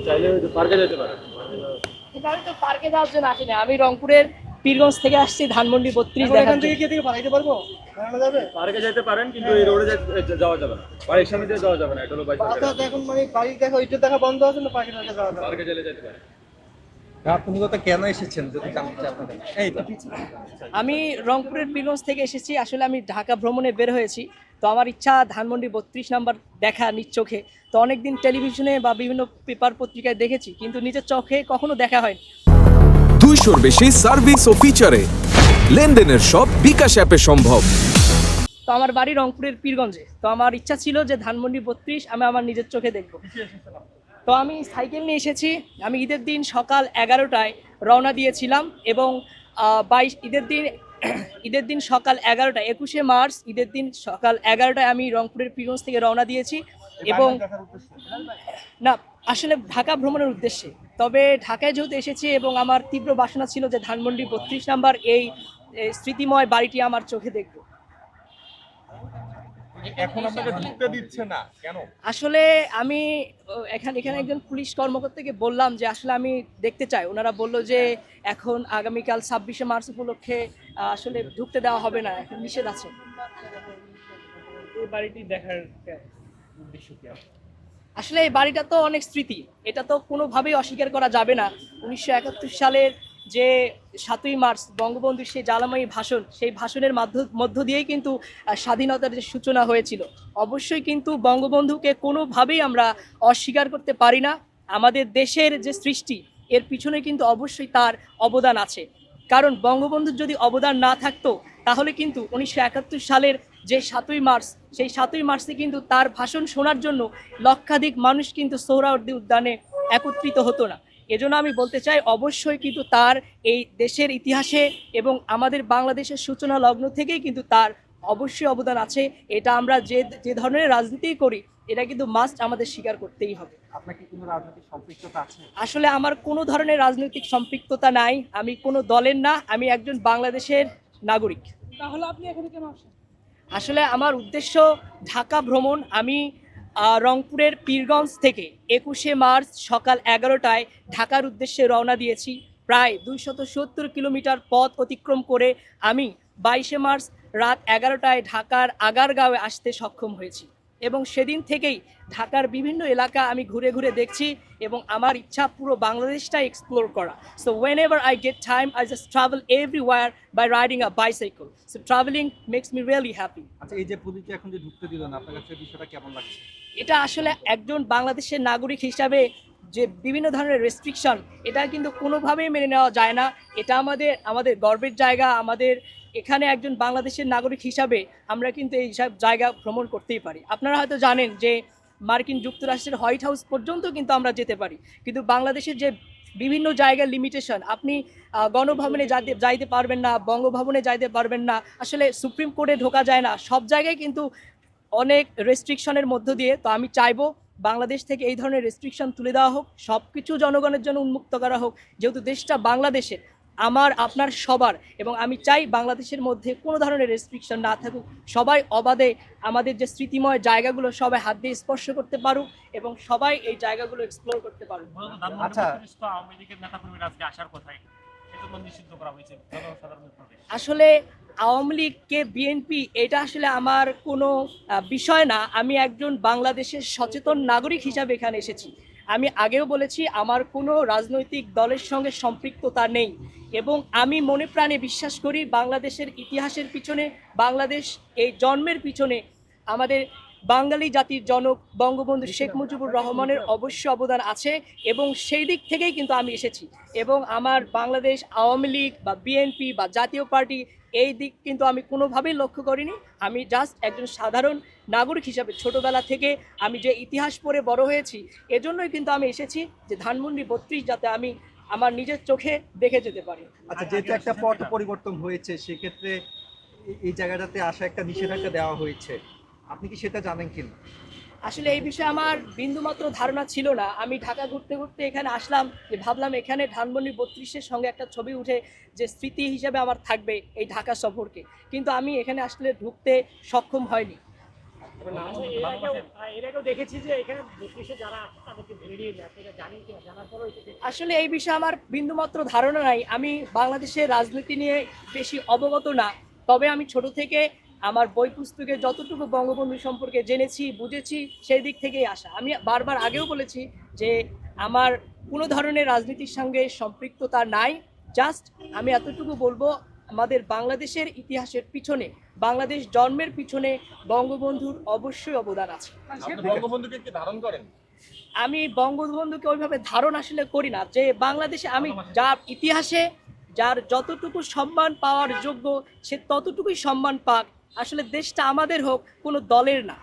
চাইলে পার্কে যেতে পারেন। কিন্তু আমি তো পার্কে যাওয়ার জন্য আসিনি, আমি রংপুরের পীরগঞ্জ থেকে আসছি ধানমন্ডি 32 দেখার জন্য। পার্কে যেতে পারেন, কিন্তু এই রোডে যাওয়া যাবে না, বাড়ির সামনে দিয়ে যাওয়া যাবে না, এটা হলো বাইশ। এখন মানে বাড়ি দেখা ওইটা দেখা বন্ধ আছে না, পার্কে দেখা যাওয়া যাবে? পার্কে চলে যেতে পারেন। আপনি কথা কেন এসেছেন যদি জানতে চাই আপনাদের? এই তো আমি রংপুরের পীরগঞ্জ থেকে এসেছি, আসলে আমি ঢাকা ভ্রমণে বের হয়েছি। তো আমার ইচ্ছা ধানমন্ডি 32 নাম্বার দেখা নিজ চোখে। তো অনেকদিন টেলিভিশনে বা বিভিন্ন পেপার পত্রিকায় দেখেছি, কিন্তু নিজের চোখে কখনো দেখা হয়নি। 200-র বেশি সার্ভিস ও ফিচারে লেনদেনের সব বিকাশ অ্যাপে সম্ভব। তো আমার বাড়ি রংপুরের পীরগঞ্জে, তো আমার ইচ্ছা ছিল যে ধানমন্ডি 32 আমি আমার নিজের চোখে দেখব। তো আমি সাইকেল নিয়ে এসেছি। আমি ঈদের দিন সকাল 11টায় রওনা দিয়েছিলাম, এবং 22 ঈদের দিন সকাল 11টায় 21শে মার্চ ঈদের দিন সকাল 11টায় আমি রংপুরের পীরগঞ্জ থেকে রওনা দিয়েছি। এবং না, আসলে ঢাকা ভ্রমণের উদ্দেশ্যে। তবে ঢাকায় যেহেতু এসেছি এবং আমার তীব্র বাসনা ছিল যে ধানমন্ডি 32 নাম্বার এই স্মৃতিময় বাড়িটি আমার চোখে দেখব। এখন আপনাকে ঢুকতে দিচ্ছে না কেন? আসলে আমি এখানে একজন পুলিশ কর্মকর্তাকে বললাম যে আসলে আমি দেখতে চাই। ওনারা বলল যে এখন আগামীকাল 26শে মার্চ উপলক্ষে আসলে ঢুকতে দেওয়া হবে না, এখন নিষেধ আছে। এই বাড়িটি দেখার উদ্দেশ্য কি? আসলে এই বাড়িটা তো অনেক স্মৃতি, এটা তো কোনোভাবেই অস্বীকার করা যাবে না। 1971 সালের যে 7ই মার্চ বঙ্গবন্ধুর সেই জ্বালাময়ী ভাষণ, সেই ভাষণের মধ্য দিয়েই কিন্তু স্বাধীনতার যে সূচনা হয়েছিল। অবশ্যই কিন্তু বঙ্গবন্ধুকে কোনোভাবেই আমরা অস্বীকার করতে পারি না। আমাদের দেশের যে সৃষ্টি, এর পিছনে কিন্তু অবশ্যই তার অবদান আছে। কারণ বঙ্গবন্ধুর যদি অবদান না থাকতো, তাহলে কিন্তু 1971 সালের যে 7ই মার্চ, সেই 7ই মার্চে কিন্তু তার ভাষণ শোনার জন্য লক্ষাধিক মানুষ কিন্তু সোহরাওয়ার্দী উদ্যানে একত্রিত হতো না। এজন্য আমি বলতে চাই, অবশ্যই কিন্তু তার এই দেশের ইতিহাসে এবং আমাদের বাংলাদেশের সূচনা লগ্ন থেকেই কিন্তু তার অবশ্যই অবদান আছে। এটা আমরা যে ধরনের রাজনীতি করি, এটা কিন্তু মাস্ট আমাদের স্বীকার করতেই হবে। আপনার কি কোনো রাজনৈতিক সম্পৃক্ততা আছে? আসলে আমার কোনো ধরনের রাজনৈতিক সম্পৃক্ততা নাই, আমি কোনো দলের না, আমি একজন বাংলাদেশের নাগরিক। তাহলে আপনি এখানে কেন আসেন? আসলে আমার উদ্দেশ্য ঢাকা ভ্রমণ। আমি রংপুরের পীরগঞ্জ থেকে 21শে মার্চ সকাল 11টায় ঢাকার উদ্দেশ্যে রওনা দিয়েছি। প্রায় 270 কিলোমিটার পথ অতিক্রম করে আমি 22শে মার্চ রাত 11টায় ঢাকার আগারগাঁওয়ে আসতে সক্ষম হয়েছি। এবং সেদিন থেকেই ঢাকার বিভিন্ন এলাকা আমি ঘুরে ঘুরে দেখছি, এবং আমার ইচ্ছা পুরো বাংলাদেশটা এক্সপ্লোর করা। So whenever I get time, I just travel everywhere by riding a bicycle. So traveling makes me really happy. আচ্ছা, এই যে পুলিশ এখন যে ঢুকতে দিল না, আপনার কাছে বিষয়টা কেমন লাগছে? এটা আসলে একজন বাংলাদেশের নাগরিক হিসাবে যে বিভিন্ন ধরনের রেস্ট্রিকশন, এটা কিন্তু কোনোভাবেই মেনে নেওয়া যায় না। এটা আমাদের গর্বের জায়গা। আমাদের এখানে একজন বাংলাদেশের নাগরিক হিসাবে আমরা কিন্তু এই সব জায়গা ভ্রমণ করতেই পারি। আপনারা হয়তো জানেন যে মার্কিন যুক্তরাষ্ট্রের হোয়াইট হাউস পর্যন্ত কিন্তু আমরা যেতে পারি, কিন্তু বাংলাদেশের যে বিভিন্ন জায়গার লিমিটেশন, আপনি গণভবনে যাইতে পারবেন না, বঙ্গভবনে যাইতে পারবেন না, আসলে সুপ্রিম কোর্টে ঢোকা যায় না, সব জায়গায় কিন্তু অনেক রেস্ট্রিকশনের মধ্য দিয়ে। তো আমি চাইবো বাংলাদেশ থেকে এই ধরনের রেস্ট্রিকশন তুলে দেওয়া হোক, সব কিছু জনগণের জন্য উন্মুক্ত করা হোক, যেহেতু দেশটা বাংলাদেশের, আমার আপনার সবার। এবং আমি চাই বাংলাদেশের মধ্যে কোনো ধরনের রেস্ট্রিকশন না থাকুক, সবাই অবাধে আমাদের যে স্মৃতিময় জায়গাগুলো সবাই হাত দিয়ে স্পর্শ করতে পারুক, এবং সবাই এই জায়গাগুলো এক্সপ্লোর করতে পারুক। আচ্ছা, আওয়ামী লীগের নেতা কর্মীরা আজকে আসার কথাই, এজন্য নিষিদ্ধ করা হয়েছে জনসাধারণের প্রবেশ। আসলে আওয়ামী লীগ কে বিএনপি, এটা আসলে আমার কোনো বিষয় না। আমি একজন বাংলাদেশের সচেতন নাগরিক হিসাবে এখানে এসেছি। আমি আগেও বলেছি, আমার কোনো রাজনৈতিক দলের সঙ্গে সম্পৃক্ততা নেই, এবং আমি মনে প্রাণে বিশ্বাস করি বাংলাদেশের ইতিহাসের পিছনে, বাংলাদেশ এই জন্মের পিছনে আমাদের বাঙালি জাতির জনক বঙ্গবন্ধু শেখ মুজিবুর রহমানের অবশ্য অবদান আছে, এবং সেই দিক থেকেই কিন্তু আমি এসেছি। এবং আমার বাংলাদেশ আওয়ামী লীগ বা বিএনপি বা জাতীয় পার্টি, এই দিক কিন্তু আমি কোনোভাবেই লক্ষ্য করিনি। আমি জাস্ট একজন সাধারণ নাগরিক হিসাবে ছোটোবেলা থেকে আমি যে ইতিহাস পড়ে বড় হয়েছি, এজন্যই কিন্তু আমি এসেছি যে ধানমন্ডি 32 যাতে আমি আমার নিজের চোখে দেখে যেতে পারি। আচ্ছা, যেহেতু একটা পট পরিবর্তন হয়েছে, সেক্ষেত্রে এই জায়গাটাতে আসা একটা নিষেধাজ্ঞা দেওয়া হয়েছে, আপনি কি সেটা জানেন কিনা? আসলে এই বিষয়ে আমার বিন্দুমাত্র ধারণা ছিল না। আমি ঢাকা ঘুরতে ঘুরতে এখানে আসলাম, যে ভাবলাম এখানে ধানমন্ডি 32-এর সঙ্গে একটা ছবি উঠে যে স্মৃতি হিসাবে আমার থাকবে এই ঢাকা সফরকে, কিন্তু আমি এখানে আসলে ঢুকতে সক্ষম হয়নি। এর আগেও দেখেছি যে এখানে ব্রিটিশে যারা আছে তাদেরকে ধরে নিয়ে যায়, এটা জানি কিনা, জানার পরেও আসলে এই বিষয়ে আমার বিন্দুমাত্র ধারণা নাই। আমি বাংলাদেশের রাজনীতি নিয়ে বেশি অবগত না, তবে আমি ছোট থেকে আমার বই পুস্তকে যতটুকু বঙ্গবন্ধু সম্পর্কে জেনেছি বুঝেছি সেই দিক থেকেই আসা। আমি বারবার আগেও বলেছি যে আমার কোনো ধরনের রাজনীতির সঙ্গে সম্পৃক্ততা নাই। জাস্ট আমি এতটুকু বলবো, আমাদের বাংলাদেশের ইতিহাসের পিছনে, বাংলাদেশ জন্মের পিছনে বঙ্গবন্ধুর অবশ্যই অবদান আছে। আপনি বঙ্গবন্ধুকে কি ধারণ করেন? আমি বঙ্গবন্ধুকে ওইভাবে ধারণ আসলে করি না, যে বাংলাদেশে আমি যার ইতিহাসে যার যতটুকু সম্মান পাওয়ার যোগ্য সে ততটুকুই সম্মান পাক। আসলে দেশটা আমাদের হোক, কোনো দলের না।